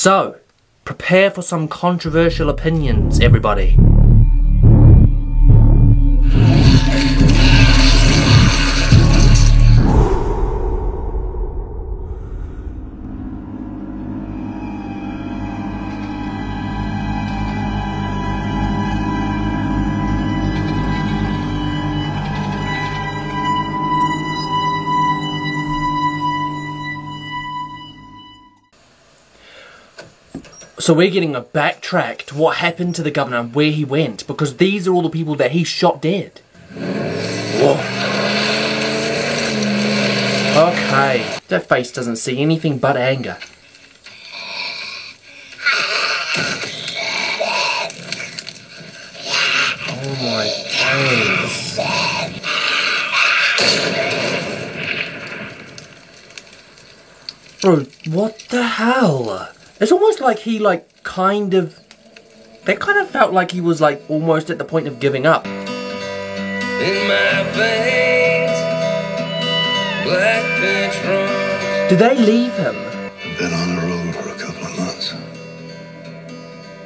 So, prepare for some controversial opinions, everybody. So we're getting a backtrack to what happened to the governor and where he went, because these are all the people that he shot dead. Whoa. Okay, that face doesn't see anything but anger. Oh my days. Bro, what the hell? It's almost like he, that kind of felt like he was, almost at the point of giving up. In my veins, black pitch runs. Did they leave him? Been on the road for a couple of months.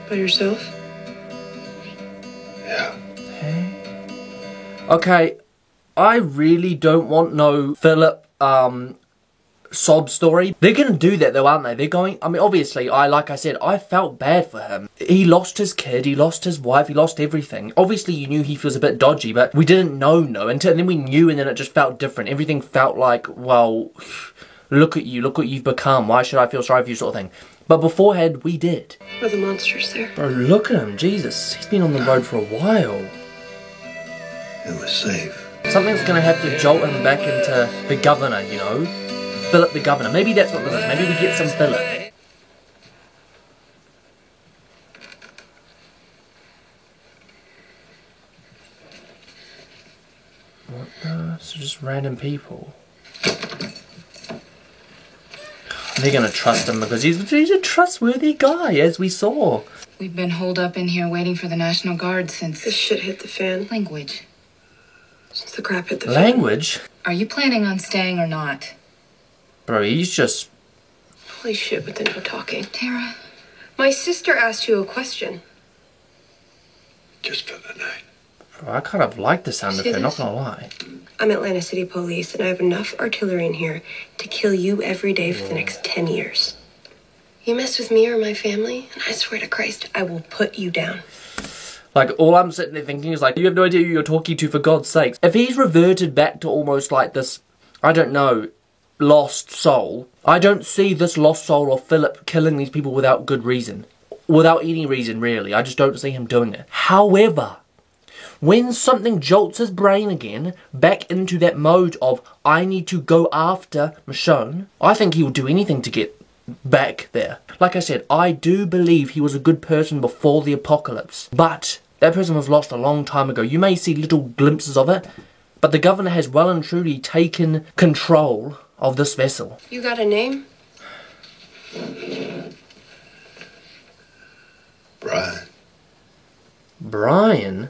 By yourself? Yeah. Okay, I really don't want no Philip, sob story. They're gonna do that though, aren't they? They're going, I mean, obviously, like I said, I felt bad for him. He lost his kid, he lost his wife, he lost everything. Obviously, you knew he feels a bit dodgy, but we didn't know, and then we knew, and then it just felt different. Everything felt like, well, look at you, look what you've become. Why should I feel sorry for you, sort of thing. But beforehand, we did. Are the monsters there? Bro, look at him, Jesus. He's been on the road for a while. It was safe. Something's gonna have to jolt him back into the governor, you know? Philip the governor. Maybe that's what this is. Maybe we get some Philip. What the? So just random people. They're gonna trust him because he's a trustworthy guy, as we saw. We've been holed up in here waiting for the National Guard since... This shit hit the fan. Language. Since the crap hit the fan. Language? Are you planning on staying or not? Bro, he's just... Holy shit with the no talking. Tara? My sister asked you a question. Just for the night. Bro, I kind of like the sound of See her, not this? gonna lie. I'm Atlanta City Police, and I have enough artillery in here to kill you every day for the next 10 years. You mess with me or my family, and I swear to Christ, I will put you down. Like, all I'm sitting there thinking is like, you have no idea who you're talking to, for God's sakes. If he's reverted back to almost like this, I don't know, lost soul, I don't see this lost soul of Philip killing these people without good reason. Without any reason, really. I just don't see him doing it. However, when something jolts his brain again back into that mode of, I need to go after Michonne, I think he will do anything to get back there. Like I said, I do believe he was a good person before the apocalypse, but that person was lost a long time ago. You may see little glimpses of it, but the governor has well and truly taken control of this vessel. You got a name? Brian. Brian?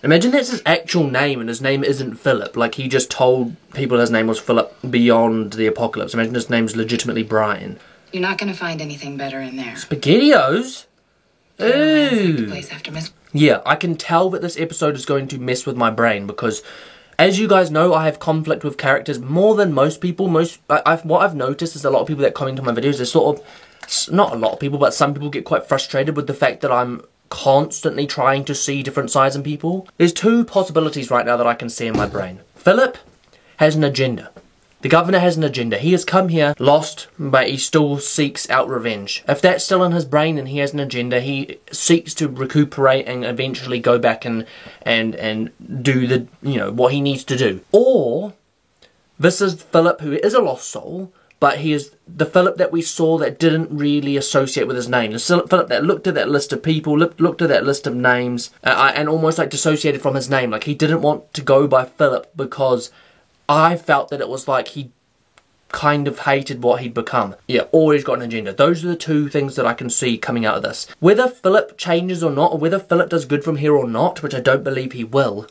Imagine that's his actual name and his name isn't Philip. Like, he just told people his name was Philip beyond the apocalypse. Imagine his name's legitimately Brian. You're not going to find anything better in there. SpaghettiOs? The Ooh. place after Miss... Yeah, I can tell that this episode is going to mess with my brain because, as you guys know, I have conflict with characters more than most people. What I've noticed is a lot of people that comment on my videos, there's sort of, not a lot of people, but some people get quite frustrated with the fact that I'm constantly trying to see different sides in people. There's two possibilities right now that I can see in my brain. Philip has an agenda. The governor has an agenda. He has come here lost, but he still seeks out revenge. If that's still in his brain and he has an agenda, he seeks to recuperate and eventually go back and do the, you know, what he needs to do. Or this is Philip, who is a lost soul, but he is the Philip that we saw that didn't really associate with his name. The Philip that looked at that list of people, looked at that list of names, and almost like dissociated from his name. Like, he didn't want to go by Philip because I felt that it was like he kind of hated what he'd become. Yeah, always got an agenda. Those are the two things that I can see coming out of this. Whether Philip changes or not, or whether Philip does good from here or not, which I don't believe he will,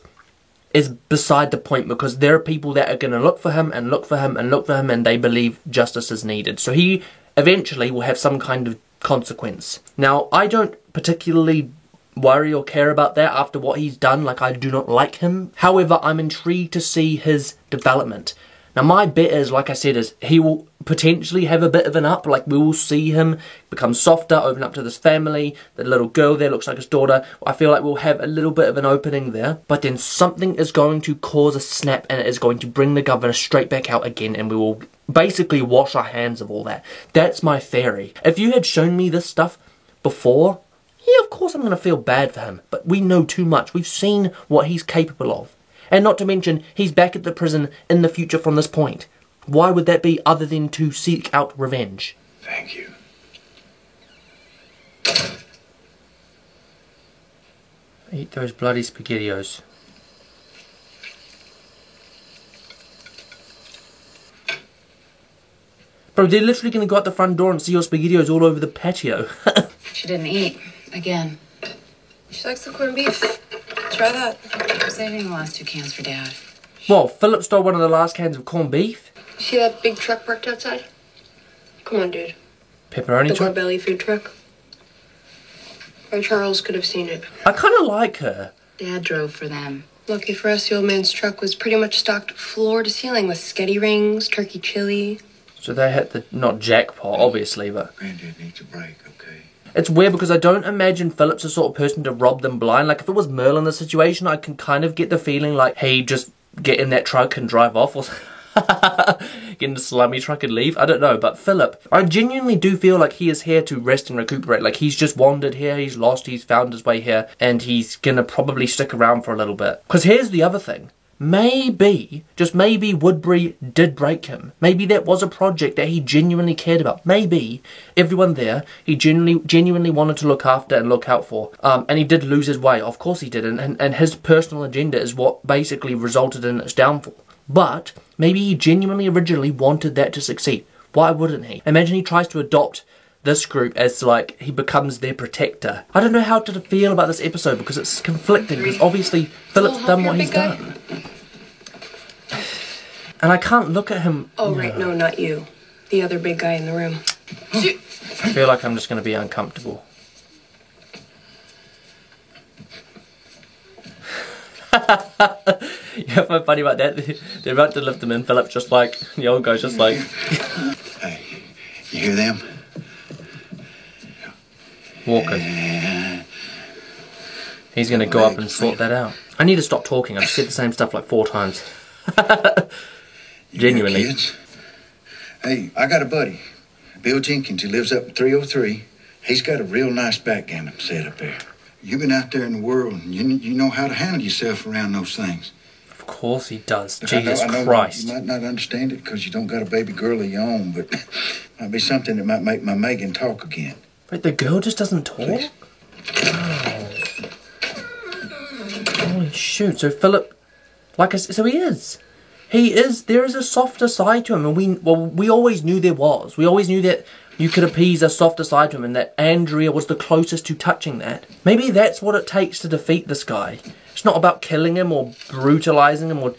is beside the point, because there are people that are going to look for him and look for him and look for him, and they believe justice is needed. So he eventually will have some kind of consequence. Now, I don't particularly worry or care about that after what he's done. Like, I do not like him. However, I'm intrigued to see his development. Now, my bet is, like I said, is he will potentially have a bit of an up. Like, we will see him become softer, open up to this family. The little girl there looks like his daughter. I feel like we'll have a little bit of an opening there. But then something is going to cause a snap, and it is going to bring the governor straight back out again, and we will basically wash our hands of all that. That's my theory. If you had shown me this stuff before, yeah, of course I'm going to feel bad for him. But we know too much. We've seen what he's capable of. And not to mention, he's back at the prison in the future from this point. Why would that be other than to seek out revenge? Thank you. Eat those bloody SpaghettiOs. Bro, they're literally going to go out the front door and see your SpaghettiOs all over the patio. She didn't eat. Again. She likes the corned beef. Try that. I'm saving the last 2 cans for Dad. Whoa, Philip stole one of the last cans of corned beef? See that big truck parked outside? Come on, dude. Pepperoni The truck? Gorbelly food truck. Or Charles could have seen it. I kind of like her. Dad drove for them. Lucky for us, the old man's truck was pretty much stocked floor to ceiling with sketty rings, turkey chili. So they hit the, not jackpot, obviously, but... Granddad needs a break, okay? It's weird because I don't imagine Philip's the sort of person to rob them blind. Like, if it was Merle in the situation, I can kind of get the feeling like he'd just get in that truck and drive off, or get in the slummy truck and leave. I don't know, but Philip, I genuinely do feel like he is here to rest and recuperate. Like, he's just wandered here, he's lost, he's found his way here, and he's gonna probably stick around for a little bit. Because here's the other thing. Maybe, just maybe, Woodbury did break him. Maybe that was a project that he genuinely cared about. Maybe everyone there, he genuinely wanted to look after and look out for. And he did lose his way. Of course he did. And his personal agenda is what basically resulted in its downfall. But maybe he genuinely originally wanted that to succeed. Why wouldn't he? Imagine he tries to adopt this group as, like, he becomes their protector. I don't know how to feel about this episode because it's conflicting. Because obviously Philip's done what he's done. And I can't look at him... Oh, right, no, not you. The other big guy in the room. I feel like I'm just going to be uncomfortable. Yeah, what's funny about that? They're about to lift him in. Philip's just like... The old guy's just like... Hey, you hear them? Walking. He's going to go up and sort that out. I need to stop talking. I've said the same stuff like 4 times. Genuinely. Yeah, kids? Hey, I got a buddy, Bill Jenkins. He lives up in 303. He's got a real nice backgammon set up there. You've been out there in the world, and you know how to handle yourself around those things. Of course he does. Look, Jesus I know Christ. You might not understand it because you don't got a baby girl of your own, but it might be something that might make my Megan talk again. Wait, the girl just doesn't talk? Please. Oh. Holy shoot. So Philip, like I said, so he is. He is, there is a softer side to him, and we always knew there was. We always knew that you could appease a softer side to him, and that Andrea was the closest to touching that. Maybe that's what it takes to defeat this guy. It's not about killing him or brutalizing him, or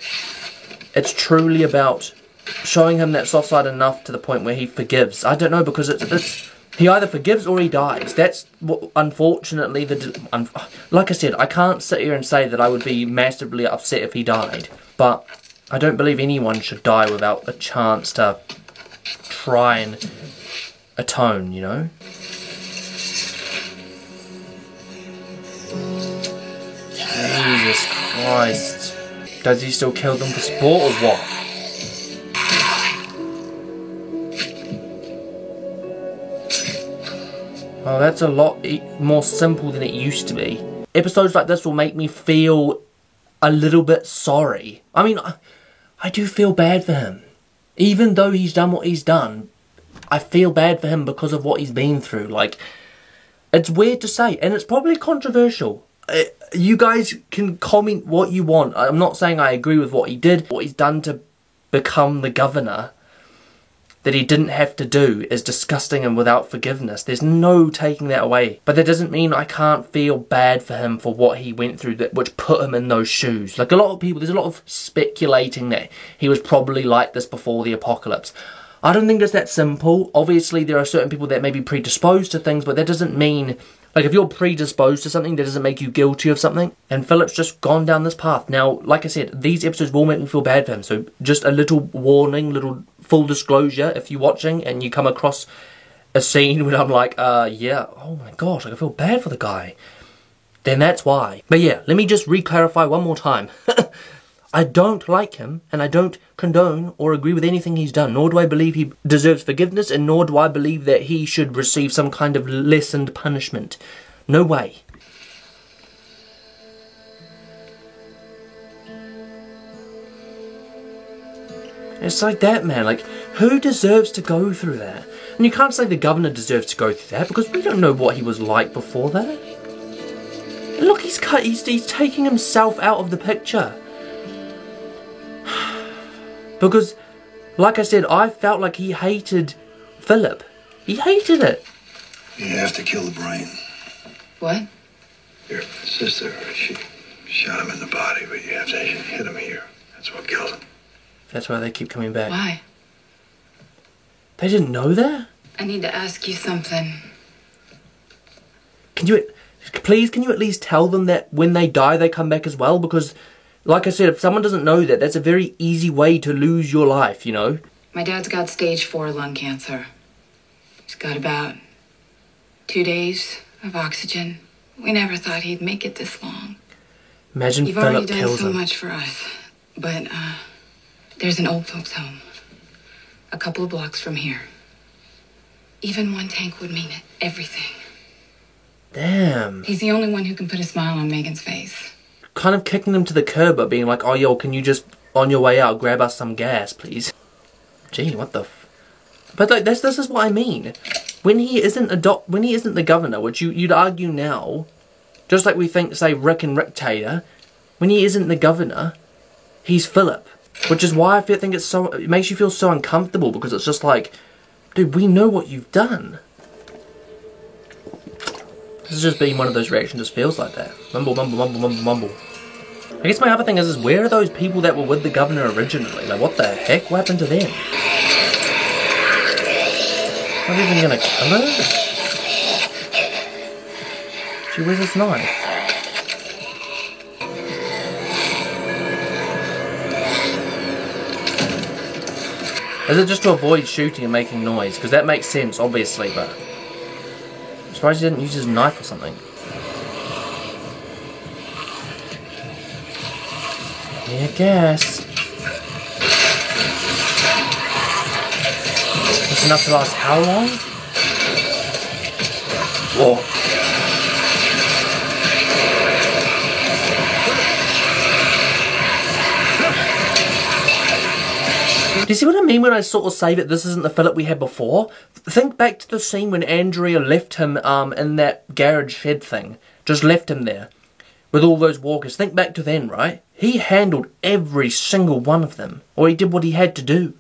it's truly about showing him that soft side enough to the point where he forgives. I don't know, because it's he either forgives or he dies. That's what, unfortunately, like I said, I can't sit here and say that I would be massively upset if he died, but I don't believe anyone should die without a chance to try and atone, you know? Jesus Christ. Does he still kill them for sport or what? Oh, that's a lot more simple than it used to be. Episodes like this will make me feel a little bit sorry. I mean, I do feel bad for him. Even though he's done what he's done, I feel bad for him because of what he's been through. Like, it's weird to say, and it's probably controversial. You guys can comment what you want. I'm not saying I agree with what he did. What he's done to become the governor that he didn't have to do is disgusting and without forgiveness. There's no taking that away. But that doesn't mean I can't feel bad for him for what he went through, which put him in those shoes. Like, a lot of people, there's a lot of speculating that he was probably like this before the apocalypse. I don't think it's that simple. Obviously, there are certain people that may be predisposed to things, but that doesn't mean... Like, if you're predisposed to something, that doesn't make you guilty of something. And Philip's just gone down this path. Now, like I said, these episodes will make me feel bad for him. So, just a little warning, little full disclosure. If you're watching and you come across a scene where I'm like, yeah, oh my gosh, like, I feel bad for the guy. Then that's why. But yeah, let me just re-clarify one more time. I don't like him, and I don't condone or agree with anything he's done, nor do I believe he deserves forgiveness, and nor do I believe that he should receive some kind of lessened punishment. No way. It's like that, man. Like, who deserves to go through that? And you can't say the governor deserves to go through that, because we don't know what he was like before that. And look, he's taking himself out of the picture. Because, like I said, I felt like he hated Philip. He hated it. You have to kill the brain. What? Your sister, she shot him in the body, but you have to hit him here. That's what killed him. That's why they keep coming back. Why? They didn't know that? I need to ask you something. Can you at least tell them that when they die, they come back as well? Because... like I said, if someone doesn't know that, that's a very easy way to lose your life, you know? My dad's got stage 4 lung cancer. He's got about 2 days of oxygen. We never thought he'd make it this long. Imagine You've already Philip done kills so him. much for us. But, there's an old folks home. A couple of blocks from here. Even one tank would mean everything. Damn. He's the only one who can put a smile on Megan's face. Kind of kicking them to the curb, but being like, oh, yo, can you just, on your way out, grab us some gas, please? Gee, what the f... But, like, this is what I mean. When he isn't the governor, which you'd argue now, just like we think, say, Rick and Rick Taylor, when he isn't the governor, he's Philip. Which is why I think it makes you feel so uncomfortable, because it's just like, dude, we know what you've done. This is just being one of those reactions, just feels like that. Mumble, mumble, mumble, mumble, mumble. I guess my other thing is where are those people that were with the governor originally? Like, what the heck? What happened to them? Not even gonna kill her? Gee, where's this knife? Is it just to avoid shooting and making noise? Because that makes sense, obviously, but... I'm surprised he didn't use his knife or something. Yeah, I guess. That's enough to last how long? Whoa. Do you see what I mean when I sort of say that this isn't the Philip we had before? Think back to the scene when Andrea left him in that garage shed thing. Just left him there. With all those walkers. Think back to then, right? He handled every single one of them. Or he did what he had to do.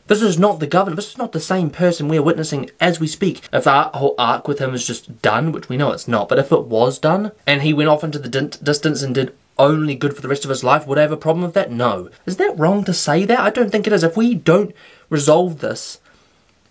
This is not the governor. This is not the same person we're witnessing as we speak. If that whole arc with him is just done, which we know it's not, but if it was done, and he went off into the distance and did only good for the rest of his life, would I have a problem with that? No. Is that wrong to say that? I don't think it is. If we don't resolve this,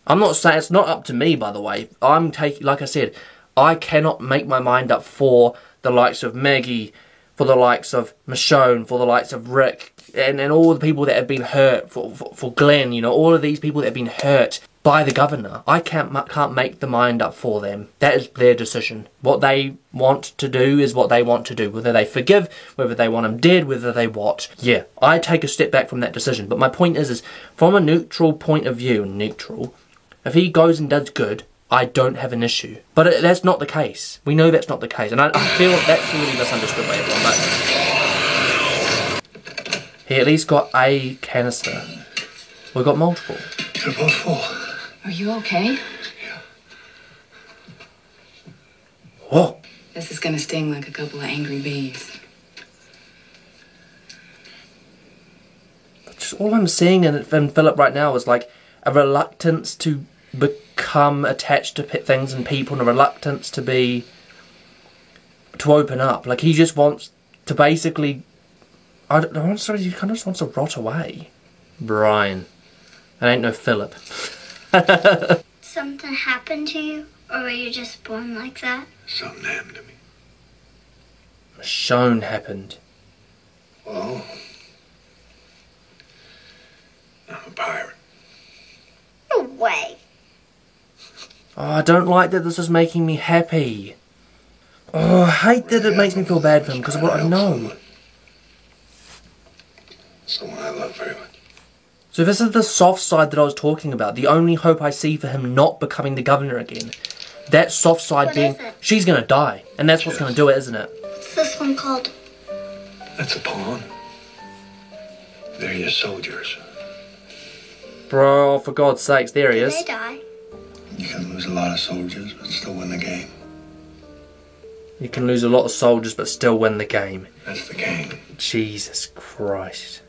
I'm not saying, it's not up to me, by the way. I'm taking, like I said, I cannot make my mind up for the likes of Maggie, for the likes of Michonne, for the likes of Rick, and all the people that have been hurt, for Glenn, you know, all of these people that have been hurt by the governor. I can't make the mind up for them. That is their decision. What they want to do is what they want to do. Whether they forgive, whether they want him dead, whether they what. Yeah, I take a step back from that decision. But my point is from a neutral point of view, if he goes and does good, I don't have an issue. But that's not the case. We know that's not the case. And I feel that's really misunderstood by everyone. But he at least got a canister. We got multiple. They're both full. Are you okay? Yeah. Whoa. This is gonna sting like a couple of angry bees. Just all I'm seeing in Philip right now is like a reluctance to become attached to things and people, and a reluctance to open up. Like he just wants to basically, he kind of just wants to rot away. Brian. It ain't no Philip. Something happened to you? Or were you just born like that? Something happened to me. Shown happened. Oh. I'm a pirate. No way. Oh, I don't like that this is making me happy. Oh, I hate that it makes me feel bad for him because of what I know. Someone I love very much. So this is the soft side that I was talking about. The only hope I see for him not becoming the governor again. That soft side What being, is it? she's gonna die. And that's what's gonna do it, isn't it? What's this one called? That's a pawn. They're your soldiers. Bro, for God's sakes, there he Did is. they die? You can lose a lot of soldiers, but still win the game. You can lose a lot of soldiers but still win the game. That's the game. Jesus Christ.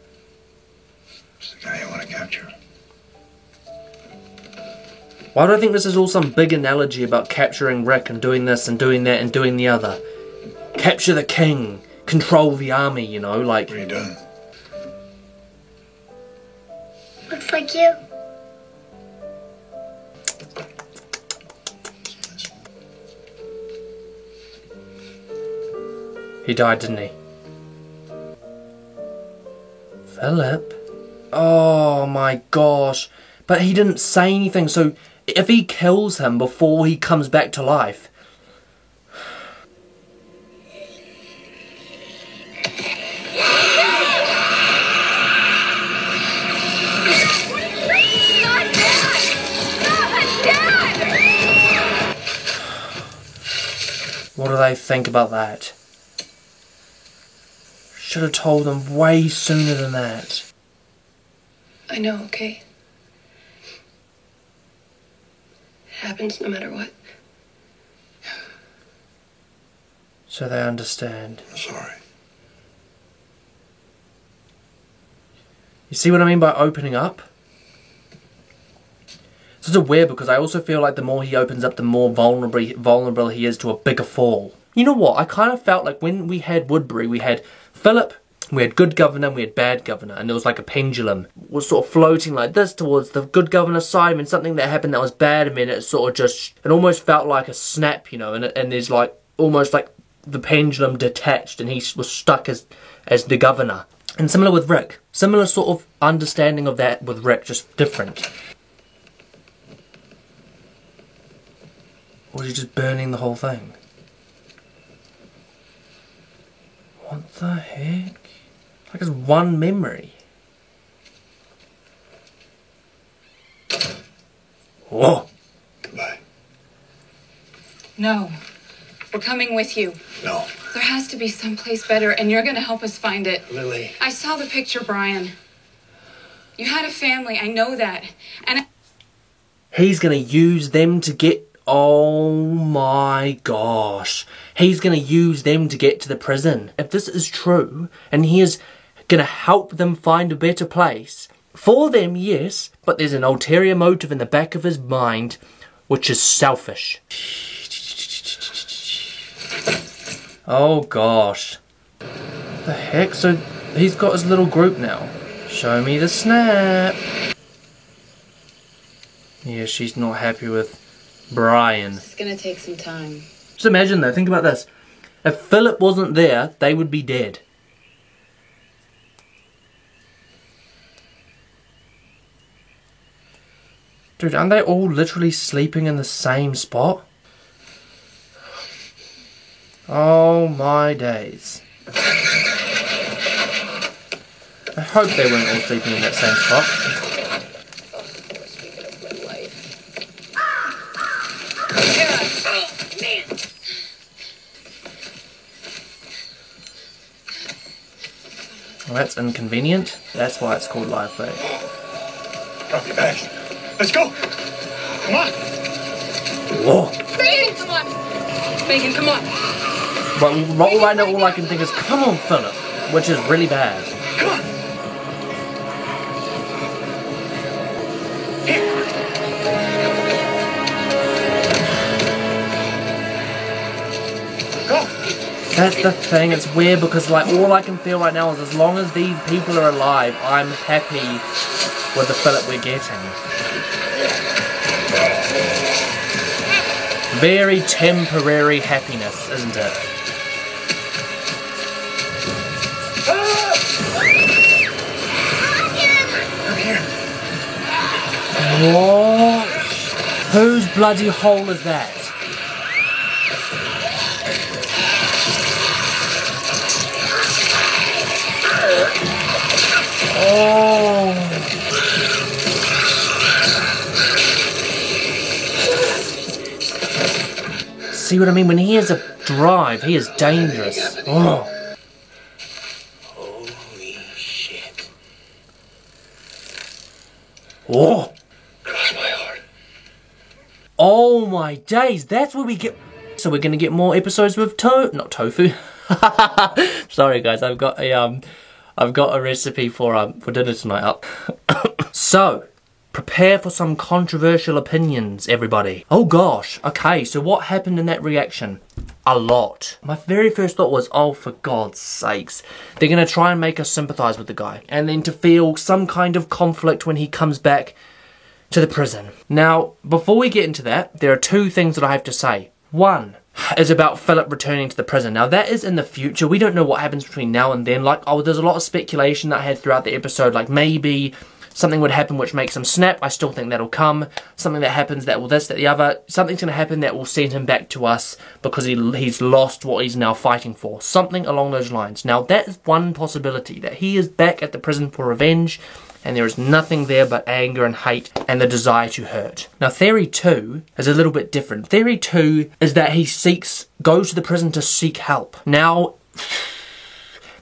It's the guy you want to capture. Why do I think this is all some big analogy about capturing Rick and doing this and doing that and doing the other? Capture the king. Control the army, you know, like... What are you doing? Looks like you. He died, didn't he? Philip? Oh my gosh. But he didn't say anything, so if he kills him before he comes back to life... What do they think about that? Should have told them way sooner than that. I know, okay? It happens no matter what. So they understand. I'm sorry. You see what I mean by opening up? It's sort of weird because I also feel like the more he opens up, the more vulnerable he is to a bigger fall. You know what? I kind of felt like when we had Woodbury, we had Philip, we had good governor, and we had bad governor, and there was like a pendulum. It was sort of floating like this towards the good governor side, and something that happened that was bad, and then it sort of just, it almost felt like a snap, you know, and there's like, almost like the pendulum detached, and he was stuck as the governor. And similar with Rick. Similar sort of understanding of that with Rick, just different. Or is he just burning the whole thing? What the heck? Like it's one memory. Whoa! Goodbye. No. We're coming with you. No. There has to be someplace better, and you're going to help us find it. Lily. I saw the picture, Brian. You had a family, I know that. And He's gonna use them to get... Oh my gosh. He's gonna use them to get to the prison. If this is true, and he is gonna help them find a better place, for them, yes, but there's an ulterior motive in the back of his mind, which is selfish. Oh gosh. The heck? So he's got his little group now. Show me the snap. Yeah, she's not happy with Brian. it's going to take some time. Just imagine though, think about this. If Philip wasn't there, they would be dead. Dude, aren't they all literally sleeping in the same spot? Oh my days. I hope they weren't all sleeping in that same spot. Well, that's inconvenient. That's why it's called live play. Drop your bags. Let's go. Come on. Whoa. Megan, come on. Megan, come on. But right now, all I can think is, come on, Philip, which is really bad. Come on. Here. Go. That's the thing, it's weird because like all I can feel right now is as long as these people are alive, I'm happy with the Philip we're getting. Very temporary happiness, isn't it? What? Whose bloody hole is that? Oh. See what I mean? When he has a drive, he is dangerous. Oh. Holy shit. Oh. Cross my heart. Oh my days, that's where we get... So we're gonna get more episodes with not tofu. Sorry guys, I've got a recipe for dinner tonight up. So, prepare for some controversial opinions, everybody. Oh gosh, okay, so what happened in that reaction? A lot. My very first thought was, oh for God's sakes, they're gonna try and make us sympathise with the guy. And then to feel some kind of conflict when he comes back to the prison. Now, before we get into that, there are two things that I have to say. One is about Philip returning to the prison. Now, that is in the future. We don't know what happens between now and then. Like, oh, there's a lot of speculation that I had throughout the episode. Like, maybe something would happen which makes him snap. I still think that'll come. Something that happens that will this, that, the other. Something's going to happen that will send him back to us because he's lost what he's now fighting for. Something along those lines. Now, that is one possibility. That he is back at the prison for revenge. And there is nothing there but anger and hate and the desire to hurt. Now, theory 2 is a little bit different. Theory 2 is that he goes to the prison to seek help. Now,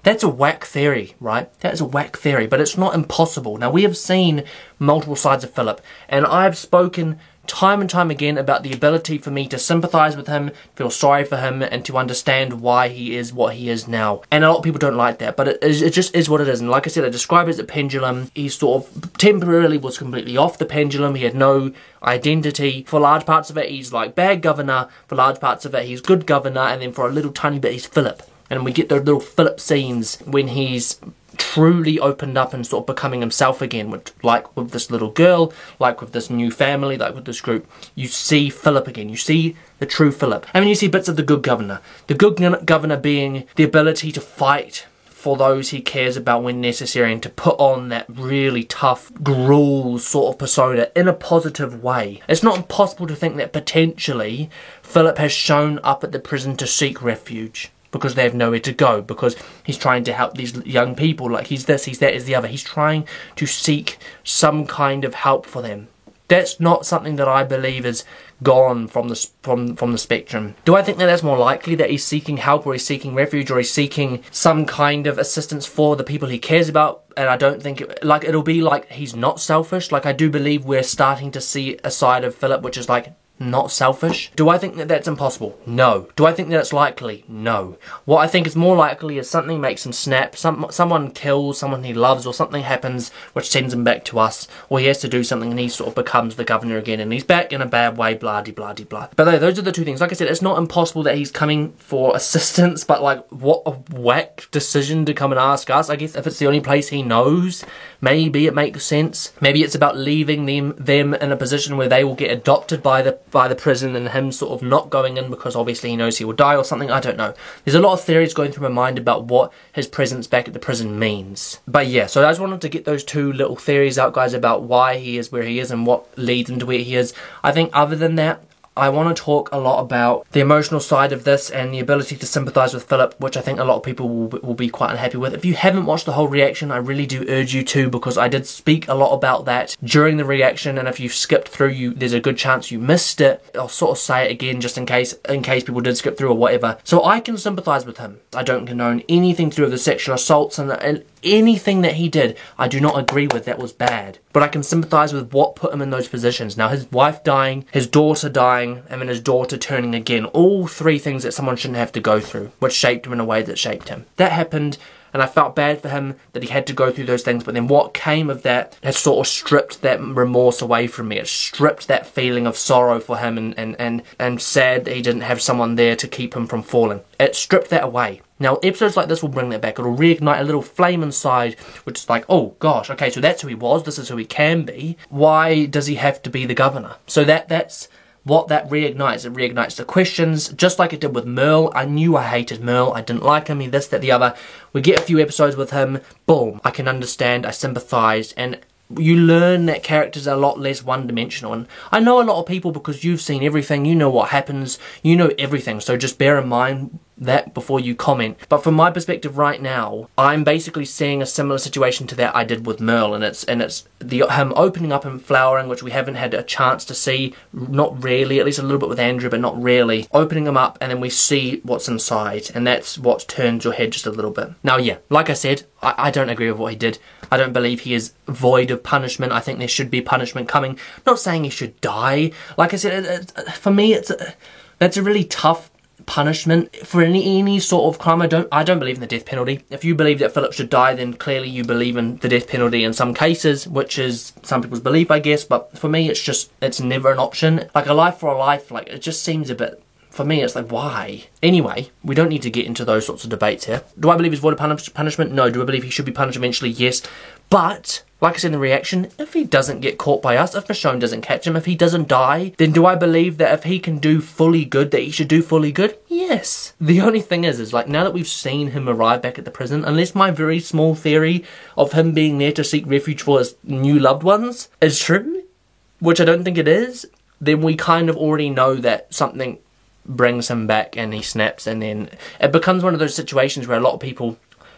that's a whack theory, right? That is a whack theory, but it's not impossible. Now, we have seen multiple sides of Philip, and I've spoken time and time again about the ability for me to sympathise with him, feel sorry for him, and to understand why he is what he is now. And a lot of people don't like that, but it just is what it is. And like I said, I describe it as a pendulum. He sort of temporarily was completely off the pendulum. He had no identity. For large parts of it, he's like bad governor. For large parts of it, he's good governor. And then for a little tiny bit, he's Philip. And we get those little Philip scenes when he's truly opened up and sort of becoming himself again, like with this little girl, like with this new family, like with this group. You see Philip again. You see the true Philip. I mean, you see bits of the good governor. The good governor being the ability to fight for those he cares about when necessary and to put on that really tough, gruel sort of persona in a positive way. It's not impossible to think that potentially Philip has shown up at the prison to seek refuge, because they have nowhere to go, because he's trying to help these young people, like he's this, he's that, he's the other. He's trying to seek some kind of help for them. That's not something that I believe is gone from the spectrum. Do I think that that's more likely, that he's seeking help, or he's seeking refuge, or he's seeking some kind of assistance for the people he cares about? And I don't think it'll be like he's not selfish. Like, I do believe we're starting to see a side of Philip which is like not selfish. Do I think that that's impossible? No. Do I think that it's likely? No. What I think is more likely is something makes him snap, someone kills someone he loves, or something happens which sends him back to us, or he has to do something and he sort of becomes the governor again and he's back in a bad way, blah de blah de blah. But those are the two things. Like I said, it's not impossible that he's coming for assistance, but like, what a whack decision to come and ask us. I guess if it's the only place he knows, maybe it makes sense. Maybe it's about leaving them in a position where they will get adopted by the prison, and him sort of not going in because obviously he knows he will die or something. I don't know. There's a lot of theories going through my mind about what his presence back at the prison means. But yeah, so I just wanted to get those two little theories out, guys, about why he is where he is and what leads him to where he is. I think other than that, I want to talk a lot about the emotional side of this and the ability to sympathise with Philip, which I think a lot of people will be quite unhappy with. If you haven't watched the whole reaction, I really do urge you to, because I did speak a lot about that during the reaction, and if you skipped through, there's a good chance you missed it. I'll sort of say it again just in case people did skip through or whatever. So I can sympathise with him. I don't condone anything to do with the sexual assaults and anything that he did. I do not agree with. That was bad. But I can sympathise with what put him in those positions. Now, his wife dying, his daughter dying, and then his daughter turning again. All three things that someone shouldn't have to go through, which shaped him in a way that shaped him. That happened and I felt bad for him that he had to go through those things, but then what came of that has sort of stripped that remorse away from me. It stripped that feeling of sorrow for him and sad that he didn't have someone there to keep him from falling. It stripped that away. Now, episodes like this will bring that back. It'll reignite a little flame inside, which is like, oh gosh, okay, so that's who he was, this is who he can be. Why does he have to be the governor? So that's what that reignites. It reignites the questions, just like it did with Merle. I knew I hated Merle, I didn't like him, he this, that, the other. We get a few episodes with him, boom, I can understand, I sympathise, and you learn that characters are a lot less one-dimensional. And I know a lot of people, because you've seen everything, you know what happens, you know everything, so just bear in mind that before you comment. But from my perspective right now, I'm basically seeing a similar situation to that I did with Merle, and it's him opening up and flowering, which we haven't had a chance to see, not really, at least a little bit with Andrew, but not really. Opening him up, and then we see what's inside, and that's what turns your head just a little bit. Now, yeah, like I said, I don't agree with what he did. I don't believe he is void of punishment. I think there should be punishment coming. Not saying he should die. Like I said, for me, that's a really tough punishment for any sort of crime. I don't believe in the death penalty. If you believe that Philip should die, then clearly you believe in the death penalty in some cases, which is some people's belief, I guess. But for me, it's never an option. Like a life for a life, like it just seems a bit. For me, it's like, why? Anyway, we don't need to get into those sorts of debates here. Do I believe he's void of punishment? No. Do I believe he should be punished eventually? Yes. But, like I said in the reaction, if he doesn't get caught by us, if Michonne doesn't catch him, if he doesn't die, then do I believe that if he can do fully good, that he should do fully good? Yes. The only thing is like, now that we've seen him arrive back at the prison, unless my very small theory of him being there to seek refuge for his new loved ones is true, which I don't think it is, then we kind of already know that something brings him back and he snaps, and then it becomes one of those situations where a lot of people,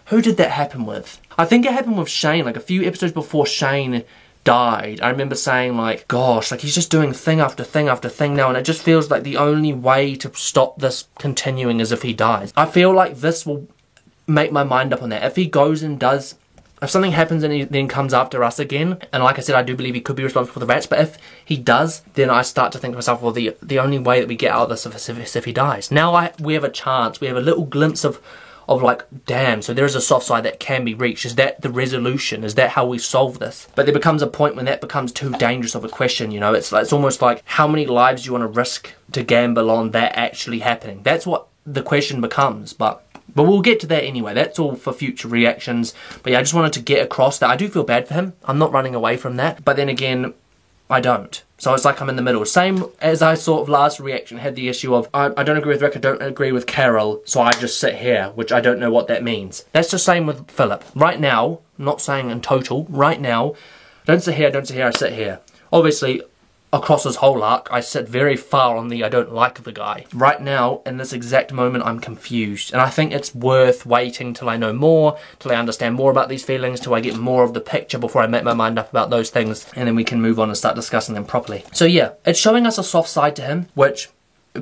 who did that happen with? I think it happened with Shane, like a few episodes before Shane died. I remember saying like, gosh, like he's just doing thing after thing after thing now, and it just feels like the only way to stop this continuing is if he dies. I feel like this will make my mind up on that. If he goes and does, if something happens and he then comes after us again, and like I said, I do believe he could be responsible for the rats, but if he does, then I start to think to myself, well, the only way that we get out of this is if he dies. Now we have a chance, we have a little glimpse of like, damn, so there is a soft side that can be reached. Is that the resolution? Is that how we solve this? But there becomes a point when that becomes too dangerous of a question, you know? It's almost like, how many lives do you want to risk to gamble on that actually happening? That's what the question becomes, but we'll get to that anyway. That's all for future reactions. But yeah, I just wanted to get across that I do feel bad for him. I'm not running away from that. But then again, I don't. So it's like I'm in the middle. Same as I sort of last reaction had the issue of, I don't agree with Rick, I don't agree with Carol, so I just sit here, which I don't know what that means. That's the same with Philip. Right now, I'm not saying in total, right now, don't sit here, I sit here. Obviously, across his whole arc, I sit very far on the I don't like the guy. Right now, in this exact moment, I'm confused. And I think it's worth waiting till I know more, till I understand more about these feelings, till I get more of the picture before I make my mind up about those things, and then we can move on and start discussing them properly. So yeah, it's showing us a soft side to him, which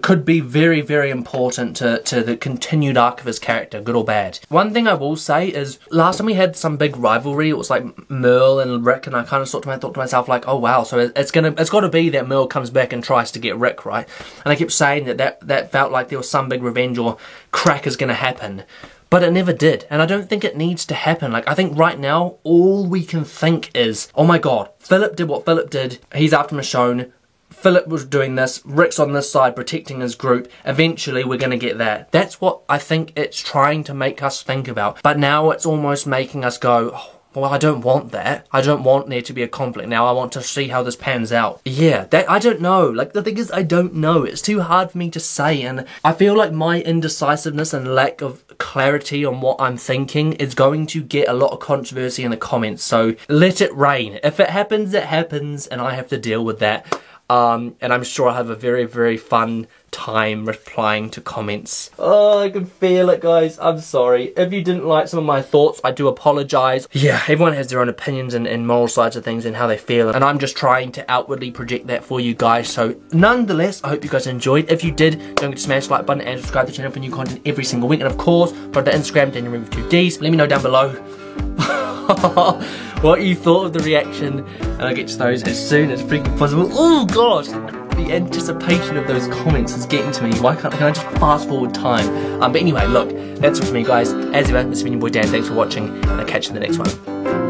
could be very, very important to the continued arc of his character, good or bad. One thing I will say is, last time we had some big rivalry, it was like Merle and Rick, and I kind of thought to myself like, oh wow, so it's got to be that Merle comes back and tries to get Rick, right? And I kept saying that felt like there was some big revenge or crack is going to happen. But it never did, and I don't think it needs to happen. Like, I think right now, all we can think is, oh my god, Philip did what Philip did, he's after Michonne, Philip was doing this, Rick's on this side protecting his group, eventually we're going to get that. That's what I think it's trying to make us think about. But now it's almost making us go, oh, well, I don't want that. I don't want there to be a conflict now. I want to see how this pans out. Yeah, I don't know. Like, the thing is, I don't know. It's too hard for me to say, and I feel like my indecisiveness and lack of clarity on what I'm thinking is going to get a lot of controversy in the comments, so let it rain. If it happens, it happens, and I have to deal with that. And I'm sure I'll have a very, very fun time replying to comments. Oh, I can feel it, guys. I'm sorry. If you didn't like some of my thoughts, I do apologise. Yeah, everyone has their own opinions and moral sides of things and how they feel. And I'm just trying to outwardly project that for you guys. So, nonetheless, I hope you guys enjoyed. If you did, don't forget to smash the like button and subscribe to the channel for new content every single week. And of course, follow the Instagram, Daniel Reed with 2 Ds. Let me know down below what you thought of the reaction, and I'll get to those as soon as freaking possible. Oh gosh! The anticipation of those comments is getting to me. Why can I just fast forward time? But anyway, look, that's it for me, guys. As ever, this has been your boy Dan. Thanks for watching, and I'll catch you in the next one.